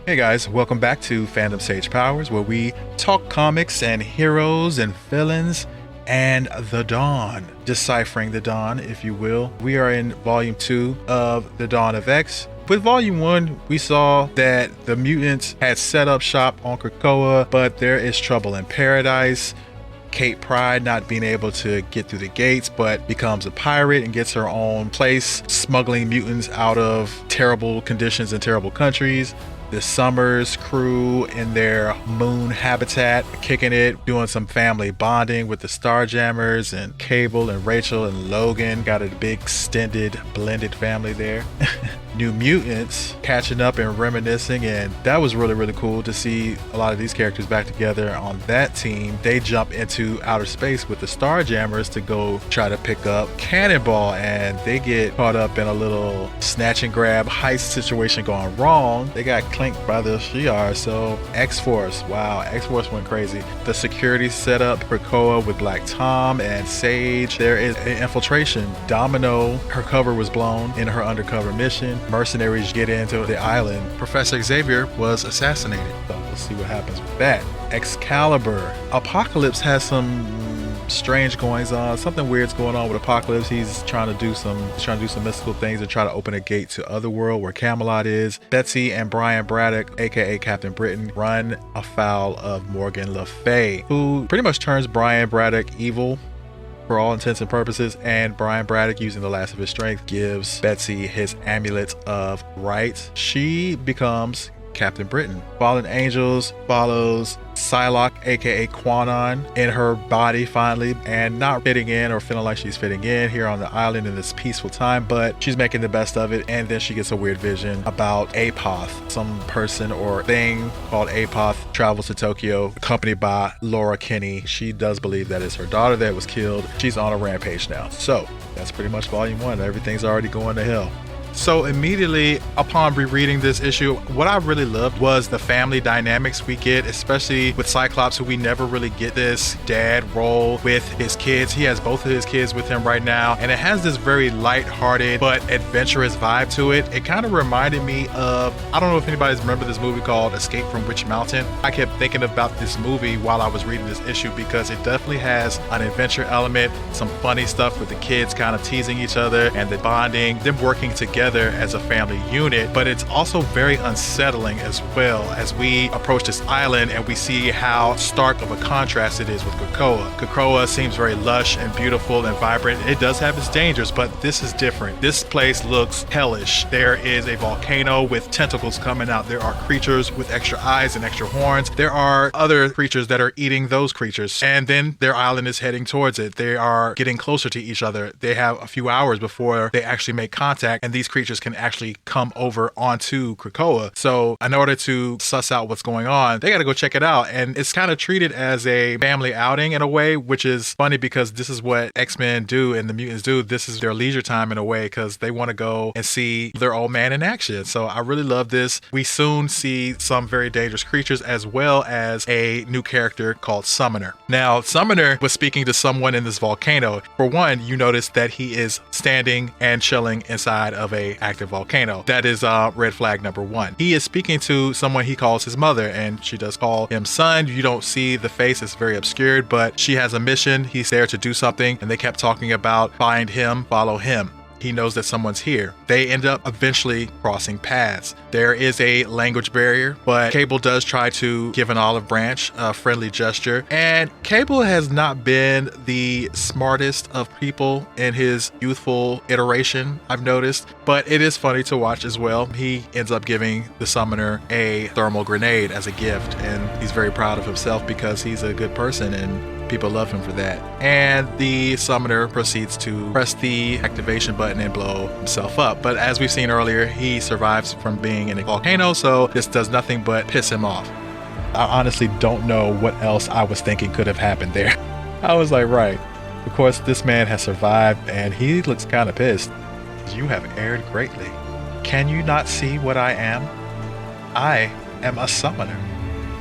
Hey guys, welcome back to Fandom Sage Powers, where we talk comics and heroes and villains and the Dawn. Deciphering the Dawn, if you will. We are in Volume 2 of The Dawn of X. With Volume 1, we saw that the mutants had set up shop on Krakoa, but there is trouble in paradise. Kate Pride not being able to get through the gates, but becomes a pirate and gets her own place, smuggling mutants out of terrible conditions in terrible countries. The Summers crew in their moon habitat, kicking it, doing some family bonding with the Starjammers and Cable and Rachel and Logan. Got a big extended blended family there. New Mutants catching up and reminiscing, and that was really cool to see a lot of these characters back together on that team. They jump into outer space with the Starjammers to go try to pick up Cannonball, and they get caught up in a little snatch and grab heist situation going wrong. They got clinked by the Shi'ar, so X-Force, wow, X-Force went crazy. The security set up Krakoa with Black Tom and Sage. There is an infiltration. Domino, her cover was blown in her undercover mission. Mercenaries get into the island. Professor Xavier was assassinated. So we'll see what happens with that. Excalibur. Apocalypse has some strange goings on. Something weird's going on with Apocalypse. He's trying to do some mystical things and try to open a gate to Otherworld where Camelot is. Betsy and Brian Braddock, aka Captain Britain, run afoul of Morgan Le Fay, who pretty much turns Brian Braddock evil for all intents and purposes, and Brian Braddock, using the last of his strength, gives Betsy his amulet of right. She becomes Captain Britain. Fallen Angels follows Psylocke, aka Quanon, in her body finally, and not fitting in or feeling like she's fitting in here on the island in this peaceful time, but she's making the best of it. And then she gets a weird vision about Apoth. Some person or thing called Apoth travels to Tokyo, accompanied by Laura Kinney. She does believe that it's her daughter that was killed. She's on a rampage now. So that's pretty much Volume 1. Everything's already going to hell. So immediately upon rereading this issue, what I really loved was the family dynamics we get, especially with Cyclops, who we never really get this dad role with his kids. He has both of his kids with him right now, and it has this very lighthearted but adventurous vibe to it. It kind of reminded me of, I don't know if anybody's remember this movie called Escape from Witch Mountain. I kept thinking about this movie while I was reading this issue because it definitely has an adventure element, some funny stuff with the kids kind of teasing each other and the bonding, them working together as a family unit. But it's also very unsettling as well as we approach this island and we see how stark of a contrast it is with Krakoa. Krakoa seems very lush and beautiful and vibrant. It does have its dangers, but this is different. This place looks hellish. There is a volcano with tentacles coming out. There are creatures with extra eyes and extra horns. There are other creatures that are eating those creatures, and then their island is heading towards it. They are getting closer to each other. They have a few hours before they actually make contact, and these creatures can actually come over onto Krakoa. So in order to suss out what's going on, they got to go check it out. And it's kind of treated as a family outing in a way, which is funny because this is what X-Men do and the mutants do. This is their leisure time in a way because they want to go and see their old man in action. So I really love this. We soon see some very dangerous creatures as well as a new character called Summoner. Now, Summoner was speaking to someone in this volcano. For one, you notice that he is standing and chilling inside of a active volcano. That is red flag number 1. He is speaking to someone he calls his mother, and she does call him son. You don't see the face, it's very obscured, but she has a mission. He's there to do something, and they kept talking about find him, follow him. He knows that someone's here. They end up eventually crossing paths. There is a language barrier, but Cable does try to give an olive branch, a friendly gesture. And Cable has not been the smartest of people in his youthful iteration, I've noticed, but it is funny to watch as well. He ends up giving the Summoner a thermal grenade as a gift, and he's very proud of himself because he's a good person and people love him for that. And the Summoner proceeds to press the activation button and blow himself up. But as we've seen earlier, he survives from being in a volcano, so this does nothing but piss him off. I honestly don't know what else I was thinking could have happened there. I was like, right. Of course, this man has survived and he looks kind of pissed. You have erred greatly. Can you not see what I am? I am a summoner.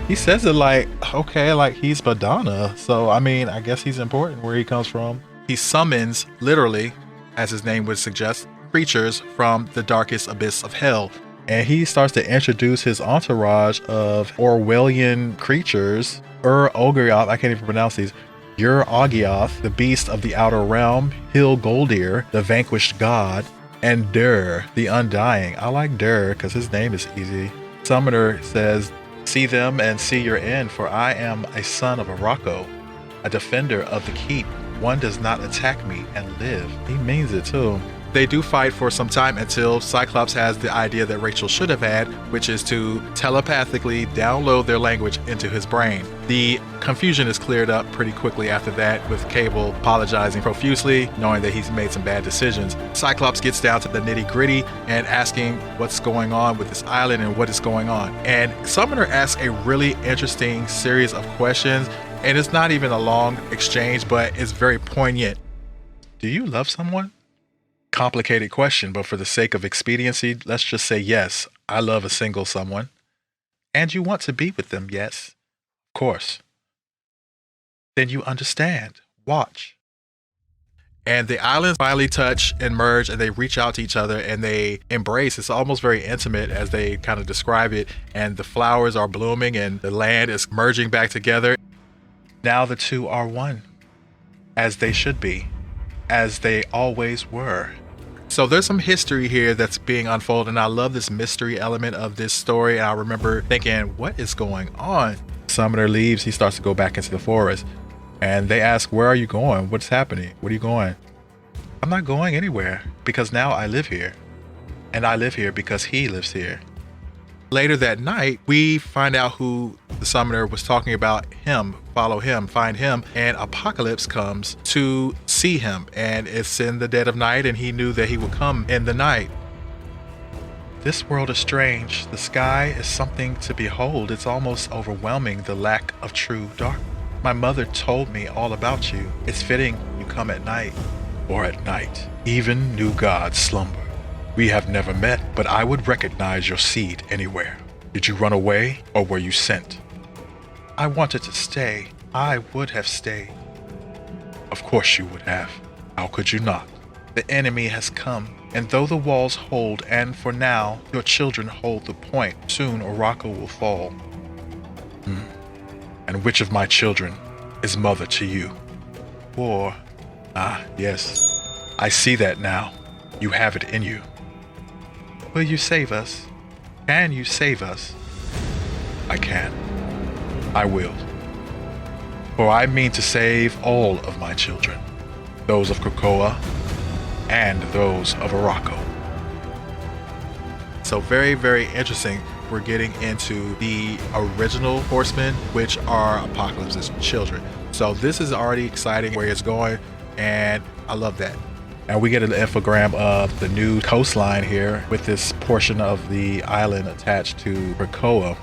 He says it like, okay, like he's Madonna. So, I mean, I guess he's important where he comes from. He summons, literally, as his name would suggest, creatures from the darkest abyss of hell. And he starts to introduce his entourage of Orwellian creatures. Ogioth, I can't even pronounce these. Ogioth, the beast of the outer realm. Goldir, the vanquished god. And Dur, the undying. I like Dur because his name is easy. Summoner says, "See them and see your end, for I am a son of Arako, a defender of the keep. One does not attack me and live." He means it too. They do fight for some time until Cyclops has the idea that Rachel should have had, which is to telepathically download their language into his brain. The confusion is cleared up pretty quickly after that, with Cable apologizing profusely, knowing that he's made some bad decisions. Cyclops gets down to the nitty-gritty and asking what's going on with this island and what is going on. And Summoner asks a really interesting series of questions, and it's not even a long exchange, but it's very poignant. Do you love someone? Complicated question, but for the sake of expediency, let's just say yes, I love a single someone. And you want to be with them, yes? Of course. Then you understand. Watch. And the islands finally touch and merge, and they reach out to each other and they embrace. It's almost very intimate as they kind of describe it, and the flowers are blooming and the land is merging back together. Now the two are one, as they should be, as they always were. So there's some history here that's being unfolded, and I love this mystery element of this story. And I remember thinking, what is going on? Summoner leaves, he starts to go back into the forest, and they ask, where are you going? What's happening? What are you going? I'm not going anywhere, because now I live here. And I live here because he lives here. Later that night, we find out who the summoner was talking about. Him, follow him, find him, and Apocalypse comes to see him, and it's in the dead of night, and he knew that he would come in the night. This world is strange. The sky is something to behold. It's almost overwhelming, the lack of true dark. My mother told me all about you. It's fitting you come at night, or at night. Even new gods slumber. We have never met, but I would recognize your seed anywhere. Did you run away, or were you sent? I wanted to stay. I would have stayed. Of course you would have. How could you not? The enemy has come, and though the walls hold, and for now, your children hold the point, soon Arako will fall. And which of my children is mother to you? Or, yes, I see that now. You have it in you. Will you save us? Can you save us? I can. I will. For I mean to save all of my children, those of Krakoa and those of Arako. So very, very interesting. We're getting into the original Horsemen, which are Apocalypse's children. So this is already exciting where it's going, and I love that. And we get an infogram of the new coastline here with this portion of the island attached to Krakoa.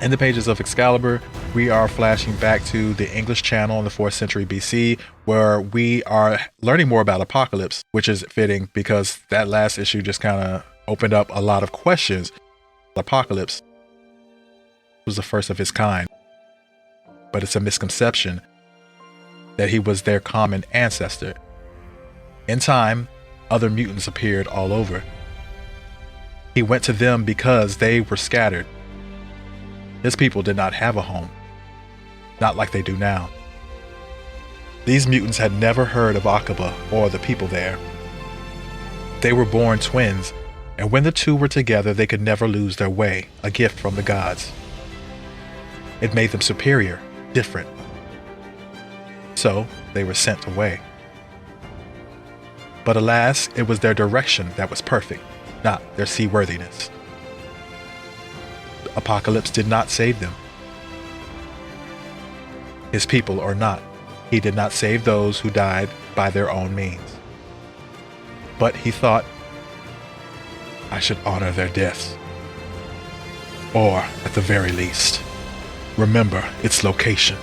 In the pages of Excalibur, we are flashing back to the English Channel in the 4th century BC, where we are learning more about Apocalypse, which is fitting because that last issue just kind of opened up a lot of questions. Apocalypse was the first of his kind, but it's a misconception that he was their common ancestor. In time, other mutants appeared all over. He went to them because they were scattered. His people did not have a home, not like they do now. These mutants had never heard of Akaba or the people there. They were born twins, and when the two were together, they could never lose their way, a gift from the gods. It made them superior, different. So they were sent away. But alas, it was their direction that was perfect, not their seaworthiness. Apocalypse did not save them. His people or not, he did not save those who died by their own means. But he thought, I should honor their deaths. Or, at the very least, remember its location.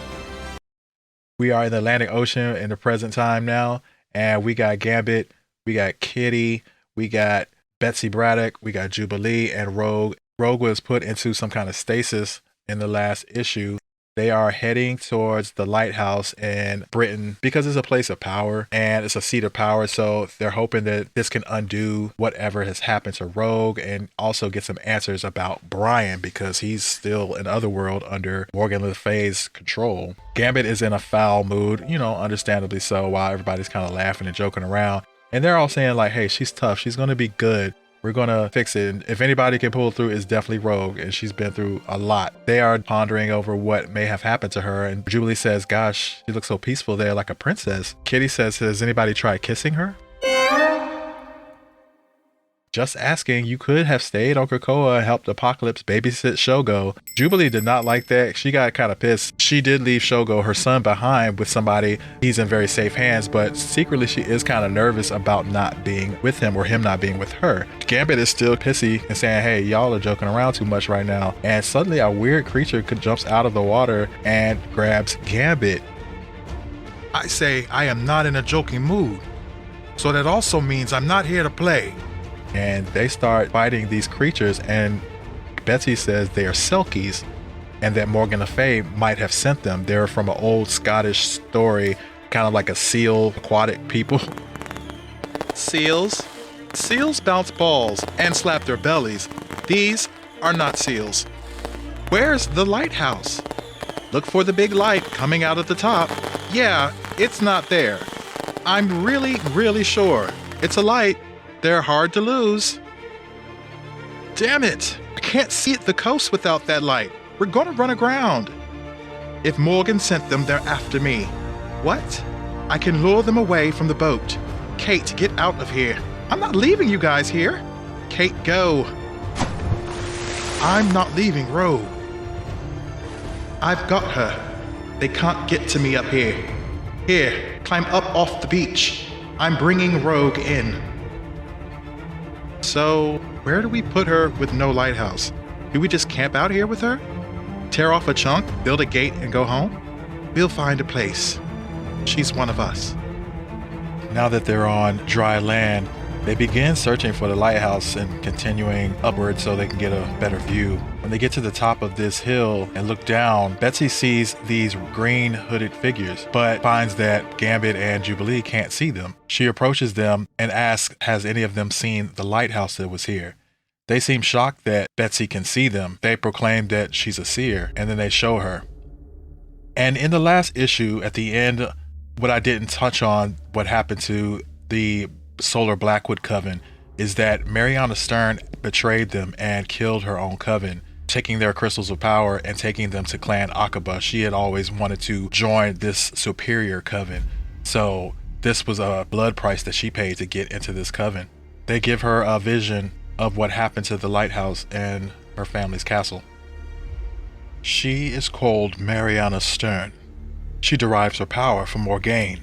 We are in the Atlantic Ocean in the present time now, and we got Gambit, we got Kitty, we got Betsy Braddock, we got Jubilee, and Rogue. Rogue was put into some kind of stasis in the last issue. They are heading towards the lighthouse in Britain because it's a place of power and it's a seat of power. So they're hoping that this can undo whatever has happened to Rogue and also get some answers about Brian because he's still in Otherworld under Morgan Le Fay's control. Gambit is in a foul mood, understandably so, while everybody's kind of laughing and joking around. And they're all saying like, hey, she's tough. She's going to be good. We're going to fix it. And if anybody can pull through, it's definitely Rogue. And she's been through a lot. They are pondering over what may have happened to her. And Jubilee says, gosh, she looks so peaceful there like a princess. Kitty says, has anybody tried kissing her? Just asking, you could have stayed on Krakoa and helped Apocalypse babysit Shogo. Jubilee did not like that. She got kind of pissed. She did leave Shogo, her son, behind with somebody. He's in very safe hands, but secretly she is kind of nervous about not being with him or him not being with her. Gambit is still pissy and saying, hey, y'all are joking around too much right now. And suddenly a weird creature jumps out of the water and grabs Gambit. I say I am not in a joking mood. So that also means I'm not here to play. And they start fighting these creatures, and Betsy says they are Selkies and that Morgan Le Fay might have sent them. They're from an old Scottish story, kind of like a seal, aquatic people. Seals? Seals bounce balls and slap their bellies. These are not seals. Where's the lighthouse? Look for the big light coming out at the top. Yeah, it's not there. I'm really, really sure. It's a light. They're hard to lose. Damn it! I can't see the coast without that light. We're gonna run aground. If Morgan sent them, they're after me. What? I can lure them away from the boat. Kate, get out of here. I'm not leaving you guys here. Kate, go. I'm not leaving Rogue. I've got her. They can't get to me up here. Here, climb up off the beach. I'm bringing Rogue in. So, where do we put her with no lighthouse? Do we just camp out here with her? Tear off a chunk, build a gate, and go home? We'll find a place. She's one of us. Now that they're on dry land, they begin searching for the lighthouse and continuing upward so they can get a better view. When they get to the top of this hill and look down, Betsy sees these green hooded figures, but finds that Gambit and Jubilee can't see them. She approaches them and asks, has any of them seen the lighthouse that was here? They seem shocked that Betsy can see them. They proclaim that she's a seer, and then they show her. And in the last issue, at the end, what I didn't touch on, what happened to the Solar Blackwood Coven, is that Mariana Stern betrayed them and killed her own coven, taking their crystals of power and taking them to Clan Aqaba. She had always wanted to join this superior coven, so this was a blood price that she paid to get into this coven. They give her a vision of what happened to the lighthouse and her family's castle. She is called Mariana Stern. She derives her power from Morgaine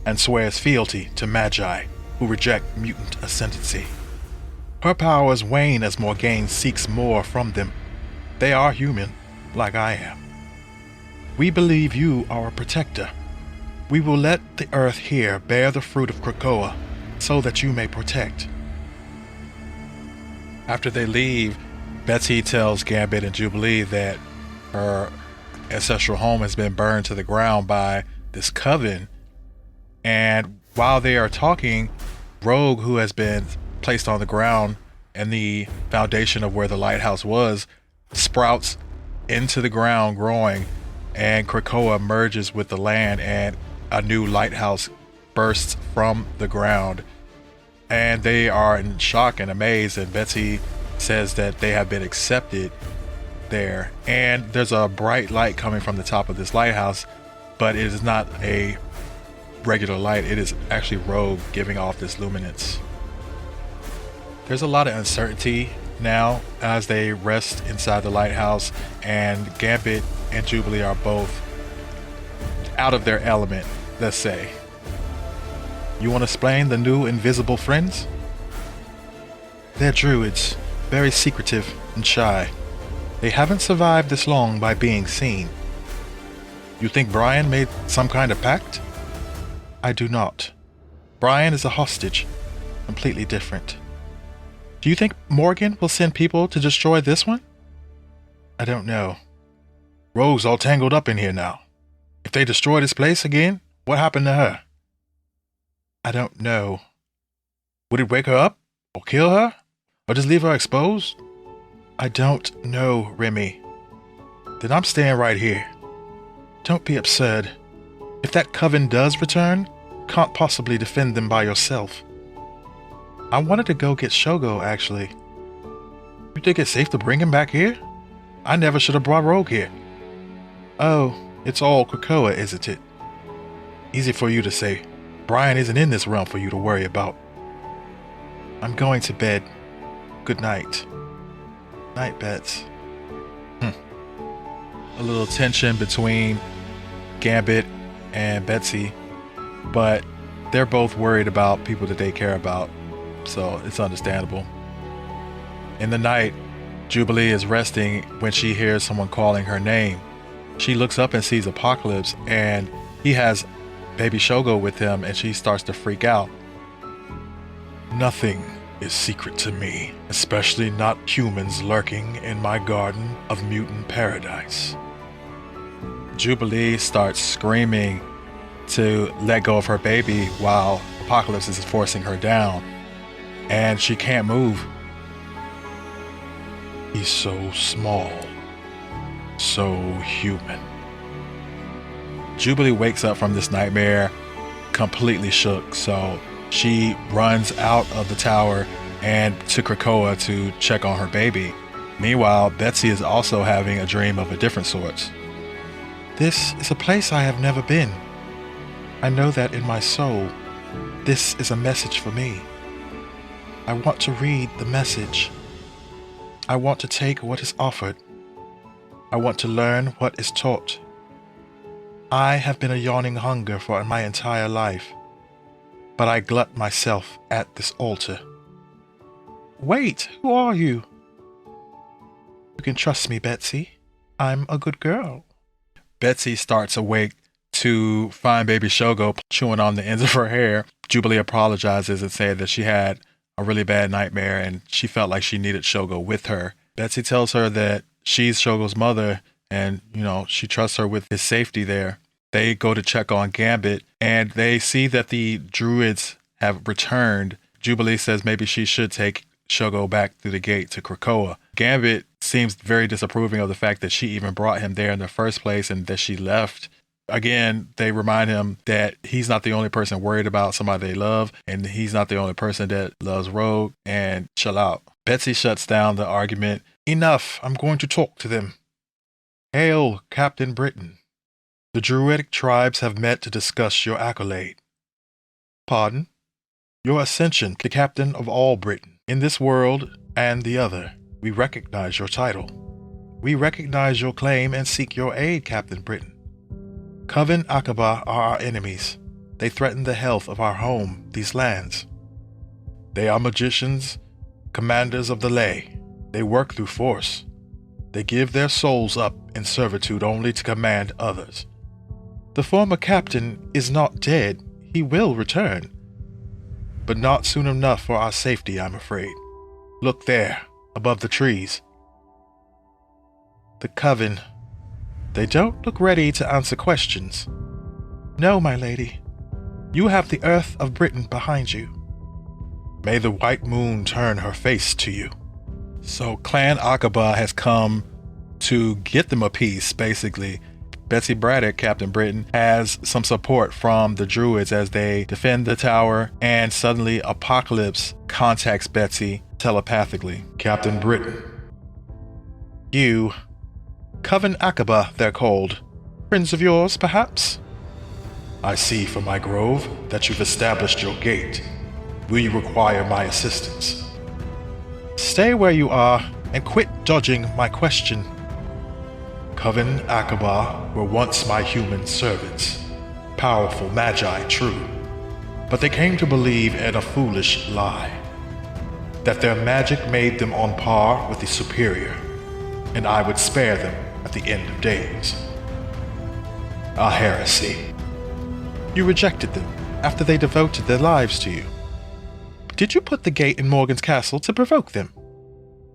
and swears fealty to Magi, who reject mutant ascendancy. Her powers wane as Morgaine seeks more from them. They are human, like I am. We believe you are a protector. We will let the earth here bear the fruit of Krakoa, so that you may protect. After they leave, Betsy tells Gambit and Jubilee that her ancestral home has been burned to the ground by this coven, and while they are talking, Rogue, who has been placed on the ground and the foundation of where the lighthouse was, sprouts into the ground growing, and Krakoa merges with the land and a new lighthouse bursts from the ground. And they are in shock and amaze, and Betsy says that they have been accepted there. And there's a bright light coming from the top of this lighthouse, but it is not a regular light. It is actually Rogue giving off this luminance. There's a lot of uncertainty now as they rest inside the lighthouse, and Gambit and Jubilee are both out of their element, let's say. You want to explain the new invisible friends? They're druids, very secretive and shy. They haven't survived this long by being seen. You think Brian made some kind of pact? I do not. Brian is a hostage, completely different. Do you think Morgan will send people to destroy this one? I don't know. Rogue's all tangled up in here now. If they destroy this place again, what happened to her? I don't know. Would it wake her up? Or kill her? Or just leave her exposed? I don't know, Remy. Then I'm staying right here. Don't be absurd. If that coven does return, can't possibly defend them by yourself. I wanted to go get Shogo, actually. You think it's safe to bring him back here? I never should have brought Rogue here. Oh, it's all Krakoa, isn't it? Easy for you to say. Brian isn't in this realm for you to worry about. I'm going to bed. Good night. Night, Bets. A little tension between Gambit and Betsy, but they're both worried about people that they care about, so it's understandable. In the night, Jubilee is resting when she hears someone calling her name. She looks up and sees Apocalypse, and he has baby Shogo with him, and she starts to freak out. Nothing is secret to me, especially not humans lurking in my garden of mutant paradise. Jubilee starts screaming to let go of her baby while Apocalypse is forcing her down, and she can't move. He's so small, so human. Jubilee wakes up from this nightmare completely shook, so she runs out of the tower and to Krakoa to check on her baby. Meanwhile, Betsy is also having a dream of a different sort. This is a place I have never been. I know that in my soul. This is a message for me. I want to read the message. I want to take what is offered. I want to learn what is taught. I have been a yawning hunger for my entire life, but I glut myself at this altar. Wait, who are you? You can trust me, Betsy. I'm a good girl. Betsy starts awake to find baby Shogo chewing on the ends of her hair. Jubilee apologizes and said that she had a really bad nightmare and she felt like she needed Shogo with her. Betsy tells her that she's Shogo's mother and, she trusts her with his safety there. They go to check on Gambit and they see that the druids have returned. Jubilee says maybe she should take Shogo back through the gate to Krakoa. Gambit seems very disapproving of the fact that she even brought him there in the first place and that she left. Again, they remind him that he's not the only person worried about somebody they love, and he's not the only person that loves Rogue, and chill out. Betsy shuts down the argument. Enough, I'm going to talk to them. Hail, Captain Britain. The Druidic tribes have met to discuss your accolade. Pardon? Your ascension to Captain of all Britain. In this world and the other, we recognize your title. We recognize your claim and seek your aid, Captain Britain. Coven Aqaba are our enemies. They threaten the health of our home, these lands. They are magicians, commanders of the ley. They work through force. They give their souls up in servitude only to command others. The former captain is not dead. He will return. But not soon enough for our safety, I'm afraid. Look there, above the trees. The coven. They don't look ready to answer questions. No, my lady. You have the earth of Britain behind you. May the white moon turn her face to you. So Clan Aqaba has come to get them a peace, basically. Betsy Braddock, Captain Britain, has some support from the druids as they defend the tower, and suddenly Apocalypse contacts Betsy telepathically. Captain Britain. You. Coven Aqaba, they're called. Friends of yours, perhaps? I see from my grove that you've established your gate. Will you require my assistance? Stay where you are and quit dodging my question. Coven Aqaba were once my human servants. Powerful magi, true. But they came to believe in a foolish lie. That their magic made them on par with the superior, and I would spare them at the end of days. A heresy. You rejected them after they devoted their lives to you. Did you put the gate in Morgan's castle to provoke them?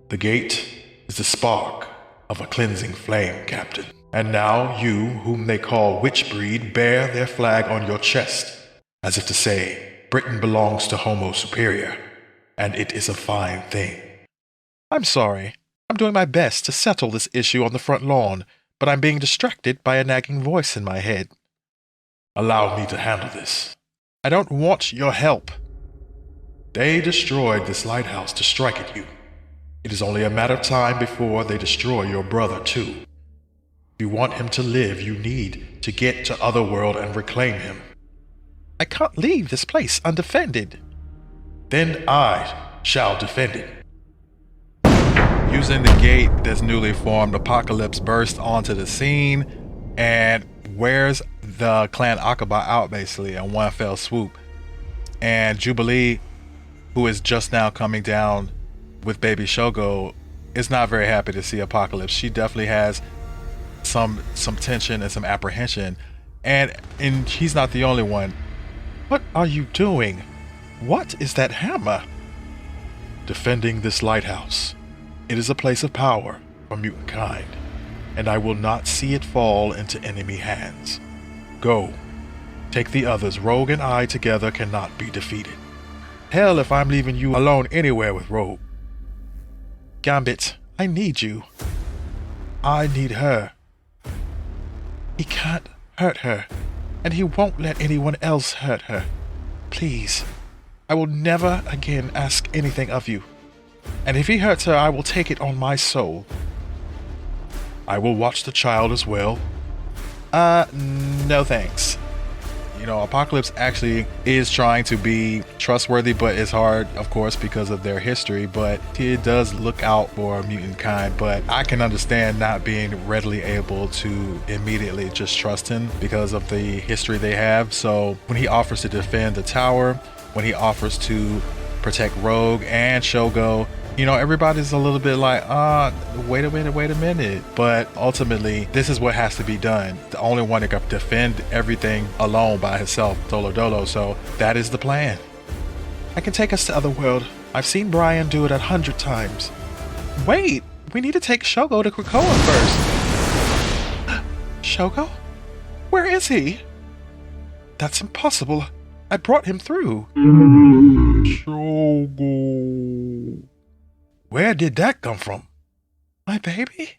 The gate is the spark of a cleansing flame, Captain. And now you, whom they call Witchbreed, bear their flag on your chest, as if to say, Britain belongs to Homo Superior, and it is a fine thing. I'm sorry. I'm doing my best to settle this issue on the front lawn, but I'm being distracted by a nagging voice in my head. Allow me to handle this. I don't want your help. They destroyed this lighthouse to strike at you. It is only a matter of time before they destroy your brother, too. If you want him to live, you need to get to Otherworld and reclaim him. I can't leave this place undefended. Then I shall defend it. Using the gate that's newly formed, Apocalypse bursts onto the scene and wears the clan Akaba out basically in one fell swoop. And Jubilee, who is just now coming down with baby Shogo, is not very happy to see Apocalypse. She definitely has some tension and some apprehension, and he's not the only one. What are you doing? What is that hammer? Defending this lighthouse. It is a place of power for mutant kind, and I will not see it fall into enemy hands. Go. Take the others. Rogue and I together cannot be defeated. Hell if I'm leaving you alone anywhere with Rogue. Gambit, I need you. I need her. He can't hurt her, and he won't let anyone else hurt her. Please, I will never again ask anything of you. And if he hurts her, I will take it on my soul. I will watch the child as well. No thanks. You know, Apocalypse actually is trying to be trustworthy, but it's hard, of course, because of their history, but he does look out for mutant kind. But I can understand not being readily able to immediately just trust him because of the history they have. So when he offers to defend the tower, when he offers to protect Rogue and Shogo, you know, everybody's a little bit like, wait a minute. But ultimately, this is what has to be done. The only one that can defend everything alone by himself, solo dolo. So that is the plan. I can take us to Otherworld. I've seen Brian do it 100 times. Wait, we need to take Shogo to Krakoan first. Shogo? Where is he? That's impossible. I brought him through. Shogo. Where did that come from? My baby?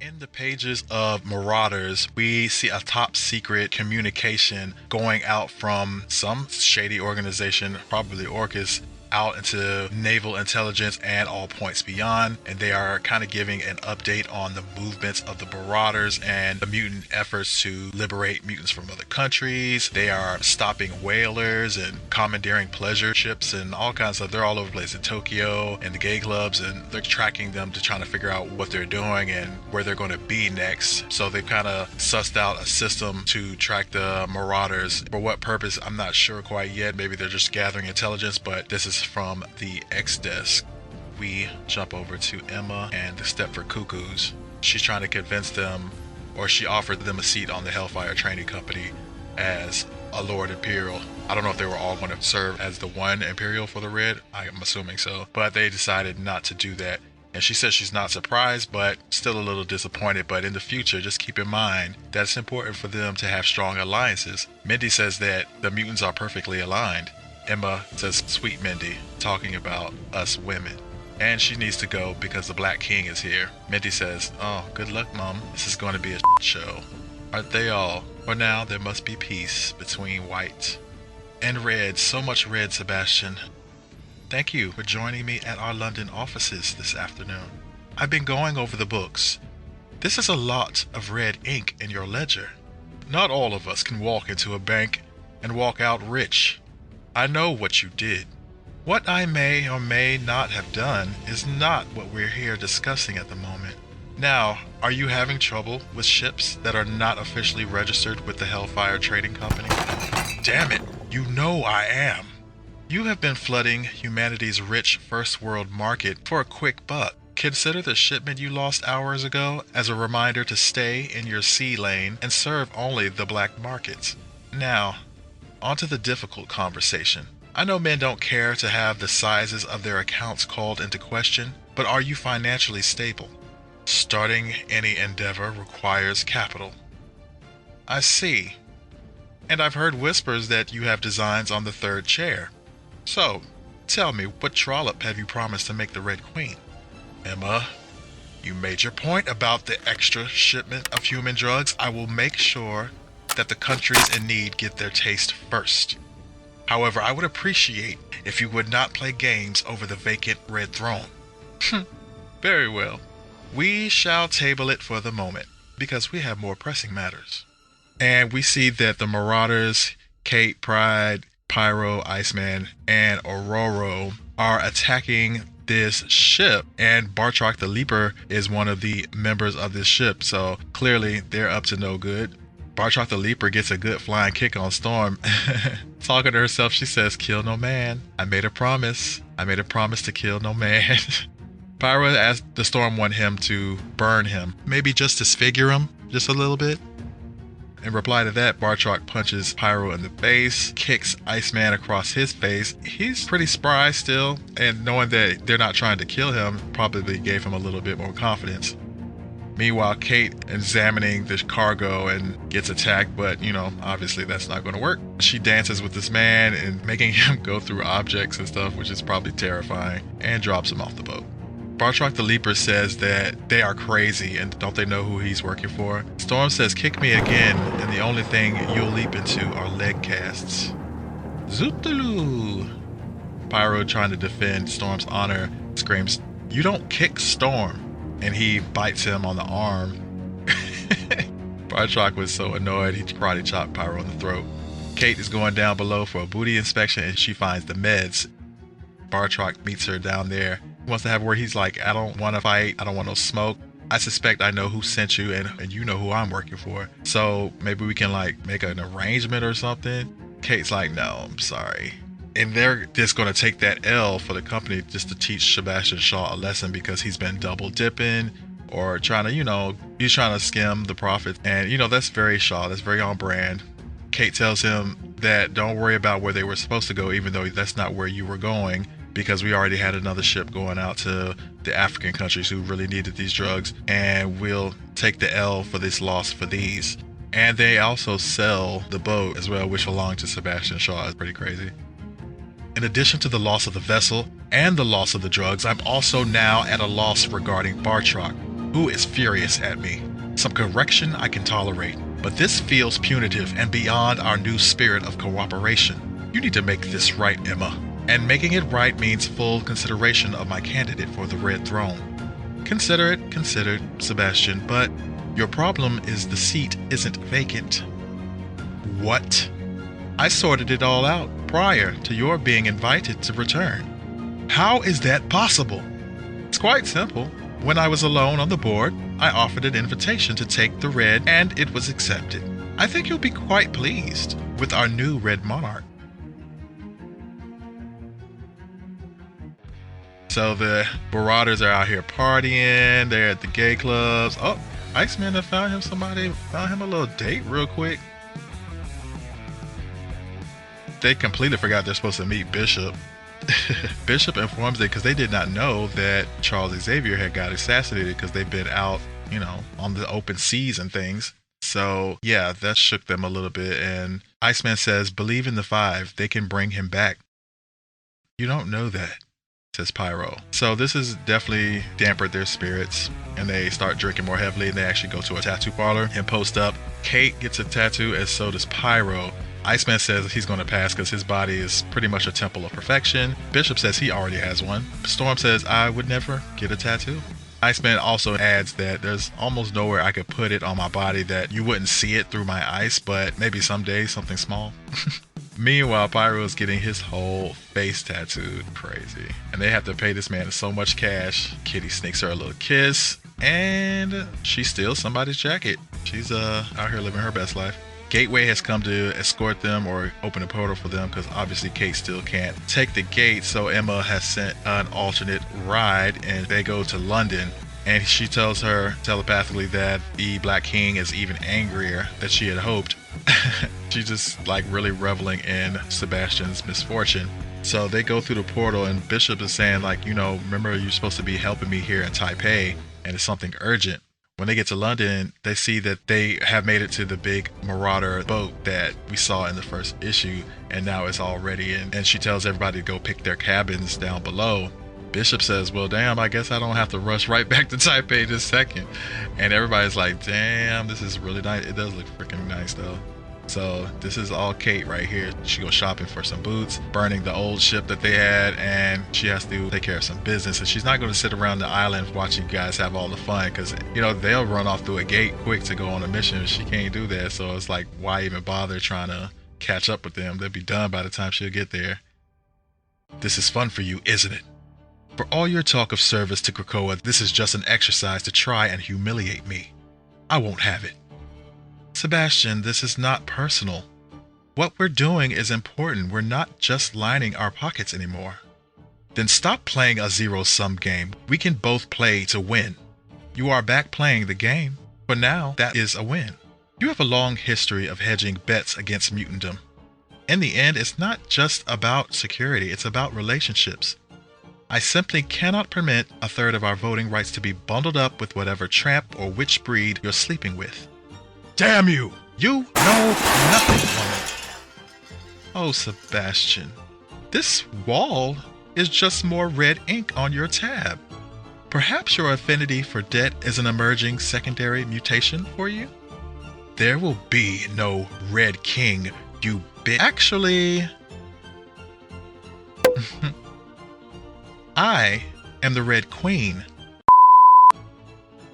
In the pages of Marauders, we see a top secret communication going out from some shady organization, probably Orcus, out into naval intelligence and all points beyond, and they are kind of giving an update on the movements of the Marauders and the mutant efforts to liberate mutants from other countries. They are stopping whalers and commandeering pleasure ships and all kinds of, they're all over the place in Tokyo and the gay clubs, and they're tracking them to try to figure out what they're doing and where they're going to be next. So they've kind of sussed out a system to track the Marauders. For what purpose, I'm not sure quite yet. Maybe they're just gathering intelligence, but this is from the X desk. We jump over to Emma and the Stepford Cuckoos. She's trying to convince them, or she offered them a seat on the Hellfire Training Company as a Lord Imperial. I don't know if they were all going to serve as the one Imperial for the Red. I'm assuming so, but they decided not to do that. And she says she's not surprised, but still a little disappointed. But in the future, just keep in mind that it's important for them to have strong alliances. Mindy says that the mutants are perfectly aligned. Emma says, sweet Mindy, talking about us women. And she needs to go because the Black King is here. Mindy says, oh, good luck, Mom. This is going to be a show. Aren't they all? For now, there must be peace between white and red. So much red, Sebastian. Thank you for joining me at our London offices this afternoon. I've been going over the books. This is a lot of red ink in your ledger. Not all of us can walk into a bank and walk out rich. I know what you did. What I may or may not have done is not what we're here discussing at the moment. Now, are you having trouble with ships that are not officially registered with the Hellfire Trading Company? Damn it, you know I am. You have been flooding humanity's rich first world market for a quick buck. Consider the shipment you lost hours ago as a reminder to stay in your sea lane and serve only the black markets. Now, onto the difficult conversation. I know men don't care to have the sizes of their accounts called into question, but are you financially stable? Starting any endeavor requires capital. I see. And I've heard whispers that you have designs on the third chair. So, tell me, what trollop have you promised to make the Red Queen? Emma, you made your point about the extra shipment of human drugs. I will make sure that the countries in need get their taste first. However, I would appreciate if you would not play games over the vacant Red Throne. Very well. We shall table it for the moment, because we have more pressing matters. And we see that the Marauders, Kate, Pride, Pyro, Iceman, and Aurora are attacking this ship, and Bartrock the Leaper is one of the members of this ship, so clearly they're up to no good. Bartrock the Leaper gets a good flying kick on Storm. Talking to herself, she says, "Kill no man. I made a promise. I made a promise to kill no man." Pyro asked the Storm want him to burn him, maybe just disfigure him just a little bit. In reply to that, Bartrock punches Pyro in the face, kicks Iceman across his face. He's pretty spry still, and knowing that they're not trying to kill him probably gave him a little bit more confidence. Meanwhile, Kate examining the cargo and gets attacked, but obviously that's not going to work. She dances with this man and making him go through objects and stuff, which is probably terrifying, and drops him off the boat. Bartrock the Leaper says that they are crazy and don't they know who he's working for? Storm says, "Kick me again, and the only thing you'll leap into are leg casts." Zooptaloo! Pyro, trying to defend Storm's honor, screams, "You don't kick Storm!" And he bites him on the arm. Bartrock was so annoyed, he karate chopped Pyro in the throat. Kate is going down below for a booty inspection, and she finds the meds. Bartrock meets her down there. He wants to have a word. He's like, "I don't want to fight. I don't want no smoke. I suspect I know who sent you, and you know who I'm working for. So maybe we can make an arrangement or something." Kate's like, "No, I'm sorry." And they're just going to take that L for the company just to teach Sebastian Shaw a lesson, because he's been double dipping or trying to, he's trying to skim the profits. And, that's very Shaw. That's very on brand. Kate tells him that don't worry about where they were supposed to go, even though that's not where you were going, because we already had another ship going out to the African countries who really needed these drugs, and we'll take the L for this loss for these. And they also sell the boat as well, which belonged to Sebastian Shaw. It's pretty crazy. In addition to the loss of the vessel and the loss of the drugs, I'm also now at a loss regarding Bartrock, who is furious at me. Some correction I can tolerate, but this feels punitive and beyond our new spirit of cooperation. You need to make this right, Emma. And making it right means full consideration of my candidate for the Red Throne. Considered, Sebastian, but your problem is the seat isn't vacant. What? I sorted it all out prior to your being invited to return. How is that possible? It's quite simple. When I was alone on the board, I offered an invitation to take the red, and it was accepted. I think you'll be quite pleased with our new Red Monarch. So the Marauders are out here partying. They're at the gay clubs. Oh, Iceman have found him a little date real quick. They completely forgot they're supposed to meet Bishop. Bishop informs them because they did not know that Charles Xavier had got assassinated, because they've been out, on the open seas and things. So yeah, that shook them a little bit. And Iceman says, "Believe in the Five. They can bring him back." "You don't know that," says Pyro. So this has definitely dampened their spirits, and they start drinking more heavily, and they actually go to a tattoo parlor and post up. Kate gets a tattoo, and so does Pyro. Iceman says he's going to pass because his body is pretty much a temple of perfection. Bishop says he already has one. Storm says, "I would never get a tattoo." Iceman also adds that there's almost nowhere I could put it on my body that you wouldn't see it through my ice, but maybe someday something small. Meanwhile, Pyro is getting his whole face tattooed. Crazy. And they have to pay this man so much cash. Kitty sneaks her a little kiss, and she steals somebody's jacket. She's out here living her best life. Gateway has come to escort them or open a portal for them, because obviously Kate still can't take the gate. So Emma has sent an alternate ride, and they go to London. And she tells her telepathically that the Black King is even angrier than she had hoped. She's just really reveling in Sebastian's misfortune. So they go through the portal, and Bishop is saying remember, you're supposed to be helping me here in Taipei. and it's something urgent. When they get to London, they see that they have made it to the big marauder boat that we saw in the first issue, and now it's all ready. And she tells everybody to go pick their cabins down below. Bishop says, well, damn, I guess I don't have to rush right back to Taipei this second. And everybody's like, damn, this is really nice. It does look freaking nice, though. So this is all Kate right here. She goes shopping for some boots, burning the old ship that they had, and she has to take care of some business. And she's not going to sit around the island watching you guys have all the fun, because, you know, they'll run off through a gate quick to go on a mission. She can't do that. So it's like, why even bother trying to catch up with them? They'll be done by the time she'll get there. This is fun for you, isn't it? For all your talk of service to Krakoa, this is just an exercise to try and humiliate me. I won't have it. Sebastian, this is not personal. What we're doing is important. We're not just lining our pockets anymore. Then stop playing a zero-sum game. We can both play to win. You are back playing the game. For now, that is a win. You have a long history of hedging bets against mutantdom. In the end, it's not just about security, it's about relationships. I simply cannot permit a third of our voting rights to be bundled up with whatever tramp or witch breed you're sleeping with. Damn you! You know nothing, woman. Oh, Sebastian, this wall is just more red ink on your tab. Perhaps your affinity for debt is an emerging secondary mutation for you? There will be no Red King, you bitch. Actually, I am the Red Queen.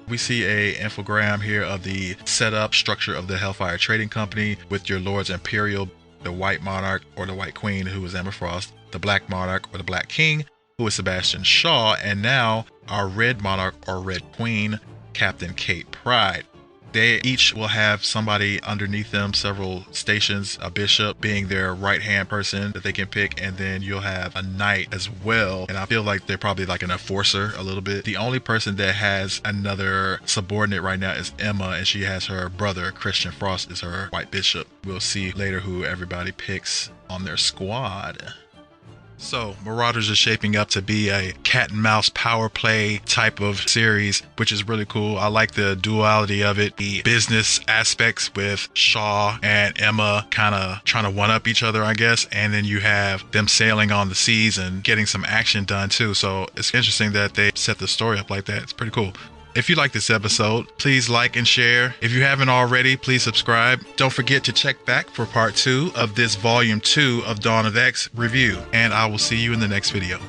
We see a infogram here of the setup structure of the Hellfire Trading Company with your Lords Imperial, the White Monarch or the White Queen, who is Emma Frost, the Black Monarch or the Black King, who is Sebastian Shaw, and now our Red Monarch or Red Queen, Captain Kate Pride. They each will have somebody underneath them, several stations, a bishop being their right-hand person that they can pick, and then you'll have a knight as well. And I feel like they're probably like an enforcer a little bit. The only person that has another subordinate right now is Emma, and she has her brother, Christian Frost, is her white bishop. We'll see later who everybody picks on their squad. So, Marauders is shaping up to be a cat and mouse power play type of series, which is really cool. I like the duality of it, the business aspects with Shaw and Emma kind of trying to one-up each other, I guess, and then you have them sailing on the seas and getting some action done too. So it's interesting that they set the story up like that. It's pretty cool. If you like this episode, please like and share. If you haven't already, please subscribe. Don't forget to check back for part 2 of this volume 2 of Dawn of X review. And I will see you in the next video.